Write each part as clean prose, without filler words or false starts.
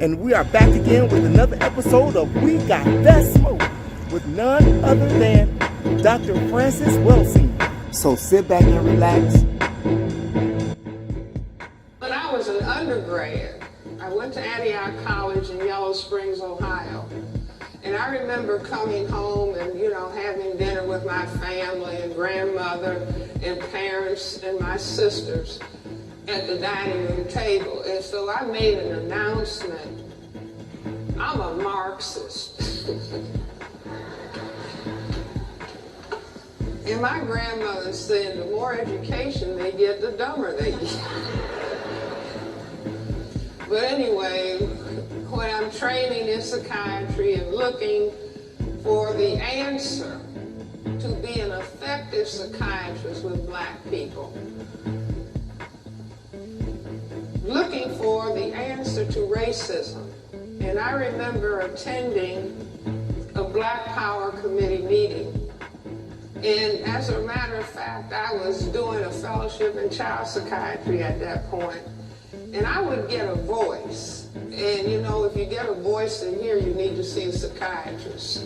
and we are back again with another episode of We Got That Smoke with none other than Dr. Francis Welsing. So sit back and relax. When I was an undergrad, I went to Antioch College in Yellow Springs, Ohio. And I remember coming home and, having dinner with my family and grandmother and parents and my sisters at the dining room table. And so I made an announcement. I'm a Marxist. And my grandmother said the more education they get, the dumber they get. But anyway, when I'm training in psychiatry and looking for the answer to be an effective psychiatrist with black people, looking for the answer to racism. And I remember attending a Black Power Committee meeting. And as a matter of fact, I was doing a fellowship in child psychiatry at that point. And I would get a voice. And if you get a voice in here, you need to see a psychiatrist.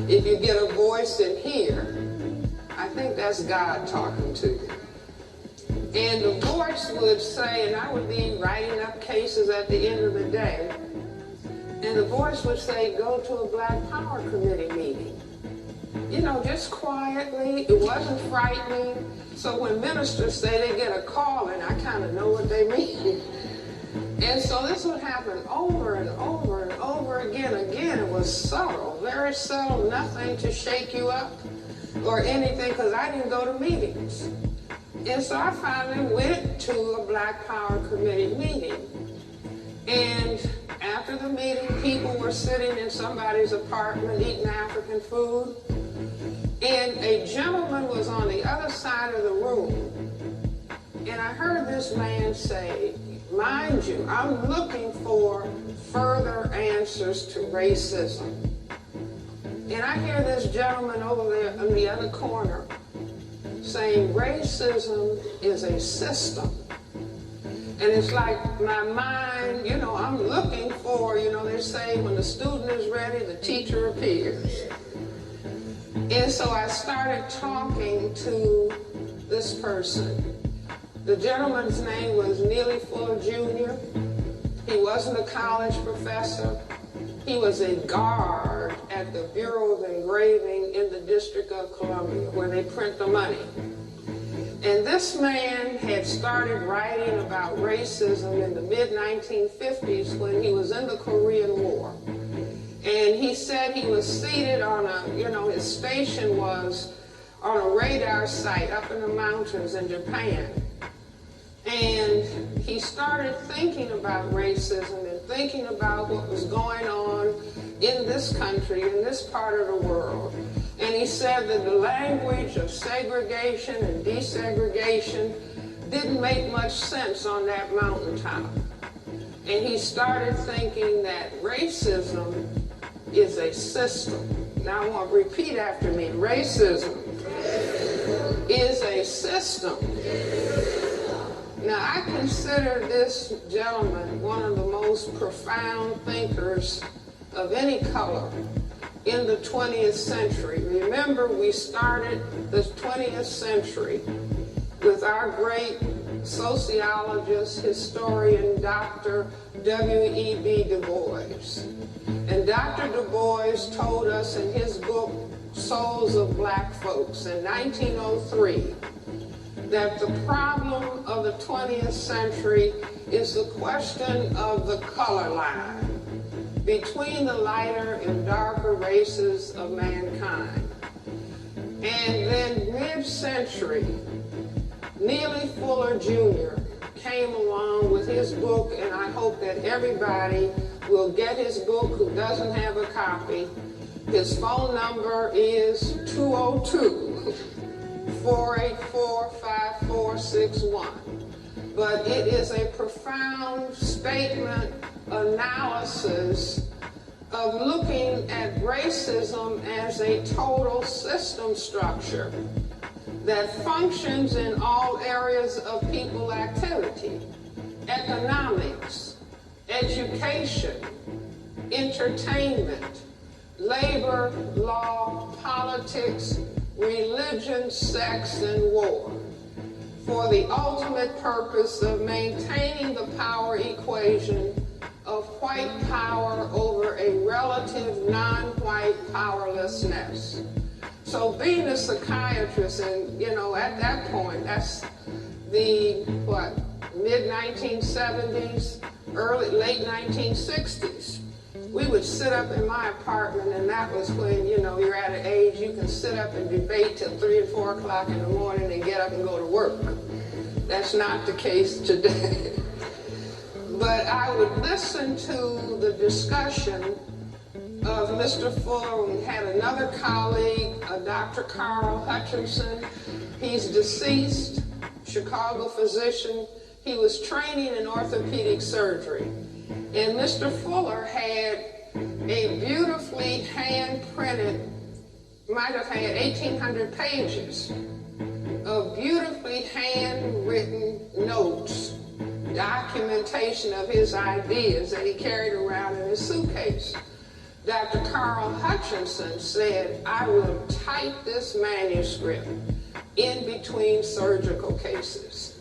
If you get a voice in here, I think that's God talking to you. And the voice would say, and I would be writing up cases at the end of the day, and the voice would say, go to a Black Power Committee meeting. Just quietly. It wasn't frightening. So when ministers say they get a call, and I kind of know what they mean. And so this would happen over and over and over again. Again, it was subtle, very subtle, nothing to shake you up or anything, because I didn't go to meetings. And so I finally went to a Black Power Committee meeting. And after the meeting, people were sitting in somebody's apartment eating African food. And a gentleman was on the other side of the room. And I heard this man say, mind you, I'm looking for further answers to racism. And I hear this gentleman over there in the other corner saying racism is a system. And it's like my mind, I'm looking for, they say when the student is ready, the teacher appears. And so I started talking to this person. The gentleman's name was Neely Fuller Jr. He wasn't a college professor. He was a guard at the Bureau of Engraving in the District of Columbia, where they print the money. And this man had started writing about racism in the mid-1950s when he was in the Korean War. And he said he was seated on his station was on a radar site up in the mountains in Japan. And he started thinking about racism and thinking about what was going on in this country, in this part of the world. And he said that the language of segregation and desegregation didn't make much sense on that mountaintop. And he started thinking that racism is a system. Now I want to repeat after me. Racism is a system. Now I consider this gentleman one of the most profound thinkers of any color in the 20th century. Remember, we started the 20th century with our great sociologist, historian, Dr. W.E.B. Du Bois. And Dr. Du Bois told us in his book, Souls of Black Folks, in 1903, that the problem of the 20th century is the question of the color line between the lighter and darker races of mankind. And then mid-century, Neely Fuller Jr. came along with his book, and I hope that everybody will get his book who doesn't have a copy. His phone number is 202-484-5461. But it is a profound statement, analysis of looking at racism as a total system structure that functions in all areas of people activity: economics, education, entertainment, labor, law, politics, religion, sex, and war, for the ultimate purpose of maintaining the power equation of white power over a relative non-white powerlessness. So being a psychiatrist, and at that point, that's the, mid-1970s, late 1960s. We would sit up in my apartment, and that was when, you're at an age you can sit up and debate till 3 or 4 o'clock in the morning and get up and go to work. That's not the case today. But I would listen to the discussion of Mr. Fuller. We had another colleague, Dr. Carl Hutchinson. He's deceased, Chicago physician. He was training in orthopedic surgery. And Mr. Fuller had a beautifully hand-printed, might have had 1,800 pages of beautifully handwritten notes, documentation of his ideas that he carried around in his suitcase. Dr. Carl Hutchinson said, I will type this manuscript in between surgical cases.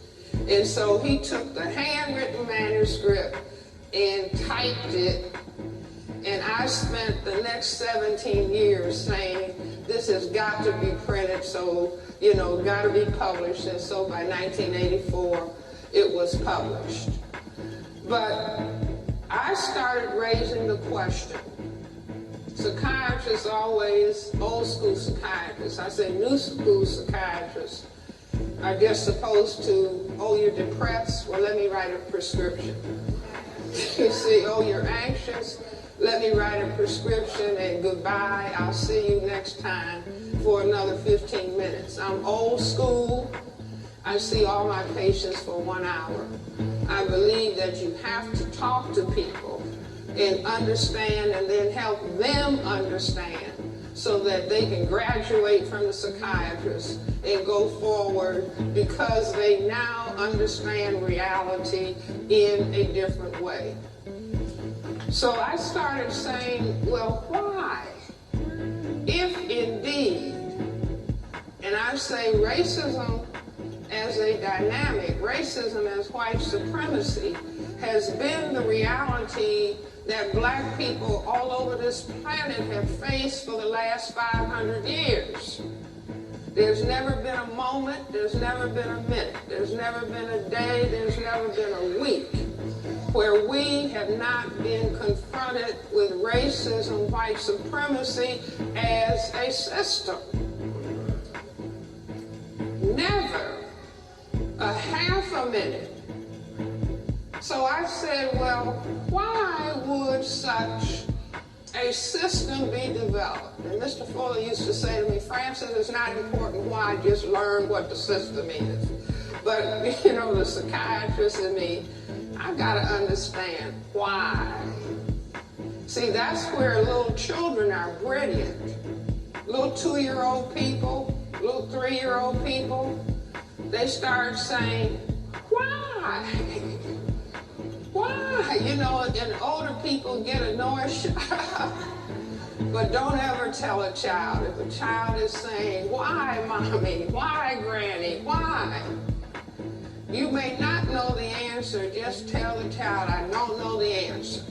And so he took the handwritten manuscript and typed it, and I spent the next 17 years saying, this has got to be printed, so, got to be published. And so by 1984, it was published. But I started raising the question. Psychiatrists always, old school psychiatrists, I say new school psychiatrists, are just supposed to, oh, you're depressed? Well, let me write a prescription. You see, oh, you're anxious? Let me write a prescription and goodbye. I'll see you next time for another 15 minutes. I'm old school. I see all my patients for 1 hour. I believe that you have to talk to people and understand, and then help them understand so that they can graduate from the psychiatrist and go forward because they now understand reality in a different way. So I started saying, well, why? If indeed, and I say racism as a dynamic, racism as white supremacy has been the reality that black people all over this planet have faced for the last 500 years. There's never been a moment, there's never been a minute, there's never been a day, there's never been a week where we have not been confronted with racism, white supremacy as a system. Never a half a minute. So I said, well, why would such a system be developed? And Mr. Fuller used to say to me, Francis, it's not important why, just learn what the system is. But, the psychiatrist in me, I gotta understand why. See, that's where little children are brilliant. Little 2-year-old people, little 3-year-old people, they start saying, why? Why? And older people get annoyed, shut up. But don't ever tell a child. If a child is saying, why, mommy? Why, granny? Why? You may not know the answer. Just tell the child, I don't know the answer,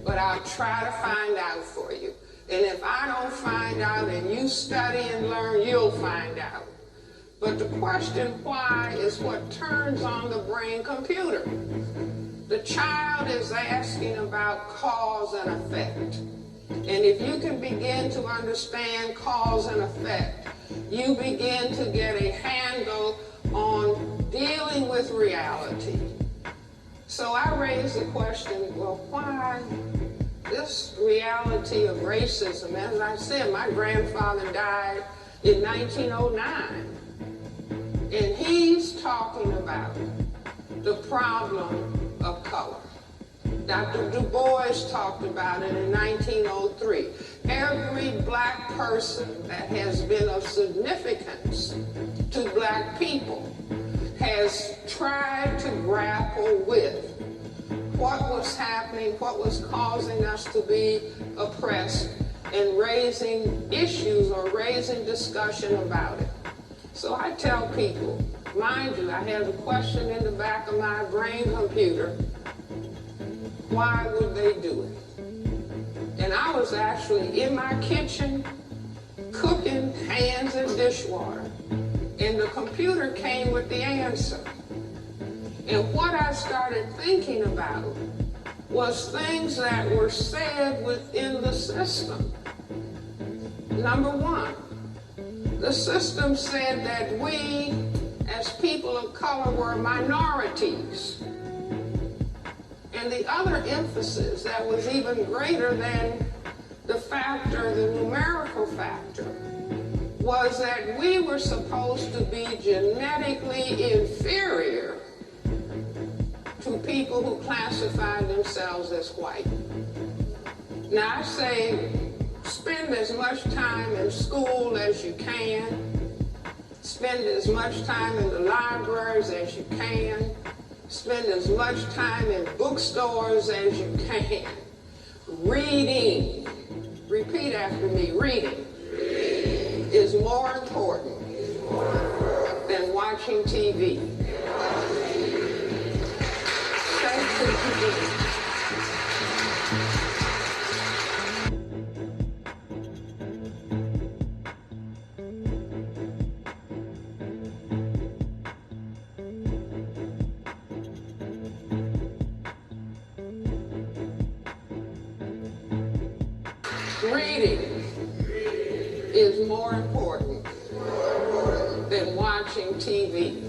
but I'll try to find out for you. And if I don't find out and you study and learn, you'll find out. But the question why is what turns on the brain computer. The child is asking about cause and effect. And if you can begin to understand cause and effect, you begin to get a handle on dealing with reality. So I raised the question, well, why this reality of racism? As I said, my grandfather died in 1909. And he's talking about the problem of color. Dr. Du Bois talked about it in 1903. Every black person that has been of significance to black people has tried to grapple with what was happening, what was causing us to be oppressed, and raising issues or raising discussion about it. So I tell people, mind you, I have a question in the back of my brain computer. Why would they do it? And I was actually in my kitchen cooking hands and dishwater. And the computer came with the answer. And what I started thinking about was things that were said within the system. Number one, the system said that we, as people of color, were minorities. And the other emphasis that was even greater than the factor, the numerical factor, was that we were supposed to be genetically inferior to people who classified themselves as white. Now I say, spend as much time in school as you can, spend as much time in the libraries as you can, spend as much time in bookstores as you can. Reading, repeat after me, reading is more important than watching TV. Reading is more important than watching TV.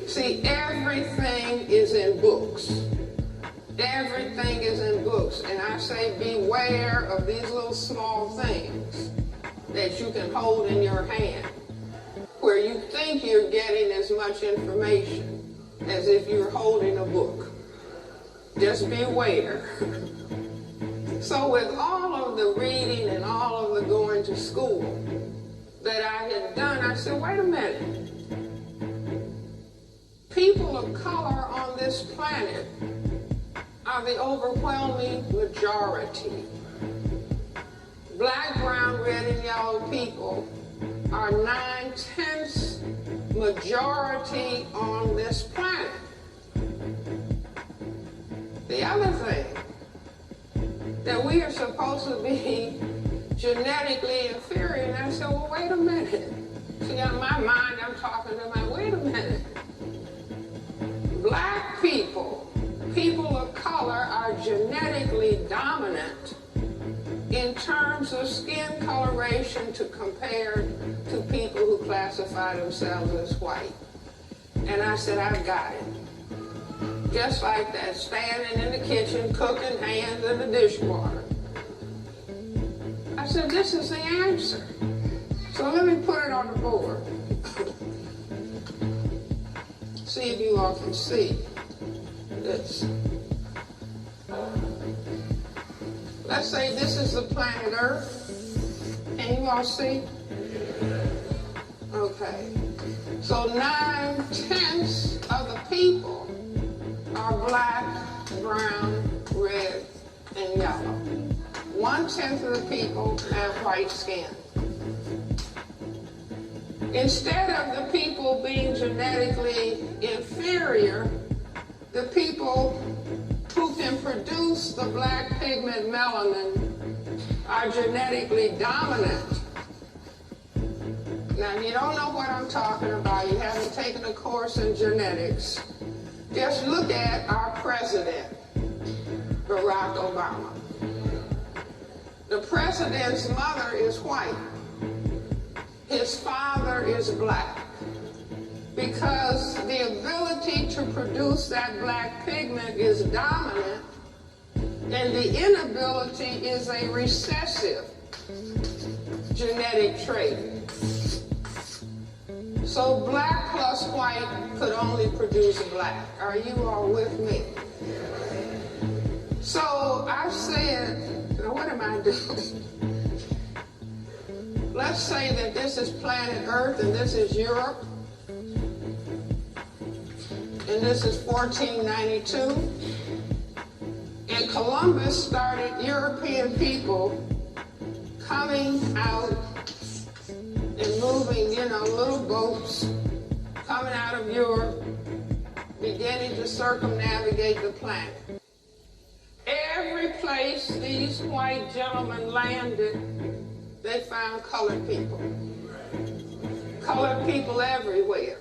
See, everything is in books. Everything is in books. And I say beware of these little small things that you can hold in your hand, where you think you're getting as much information as if you're holding a book. Just beware. So with all of the reading and all of the going to school that I had done, I said, wait a minute. People of color on this planet are the overwhelming majority. Black, brown, red, and yellow people are 9/10 majority on this planet. The other thing, that we are supposed to be genetically inferior. And I said, well, wait a minute. See, in my mind, I'm talking to my, wait a minute. Black people, people of color, are genetically dominant in terms of skin coloration to compare to people who classify themselves as white. And I said, I've got it. Just like that, standing in the kitchen, cooking hands in the dishwater. I said, this is the answer. So let me put it on the board. See if you all can see this. Let's say this is the planet Earth. Can you all see? Okay. So 9/10 of the people are black, brown, red, and yellow. 1/10 of the people have white skin. Instead of the people being genetically inferior, the people who can produce the black pigment melanin are genetically dominant. Now, if you don't know what I'm talking about, you haven't taken a course in genetics, just look at our president, Barack Obama. The president's mother is white. His father is black. Because the ability to produce that black pigment is dominant, and the inability is a recessive genetic trait. So black plus white could only produce black. Are you all with me? So I said, now what am I doing? Let's say that this is planet Earth and this is Europe. and this is 1492. And Columbus started European people coming out and moving, little boats coming out of Europe, beginning to circumnavigate the planet. Every place these white gentlemen landed, they found colored people. Colored people everywhere.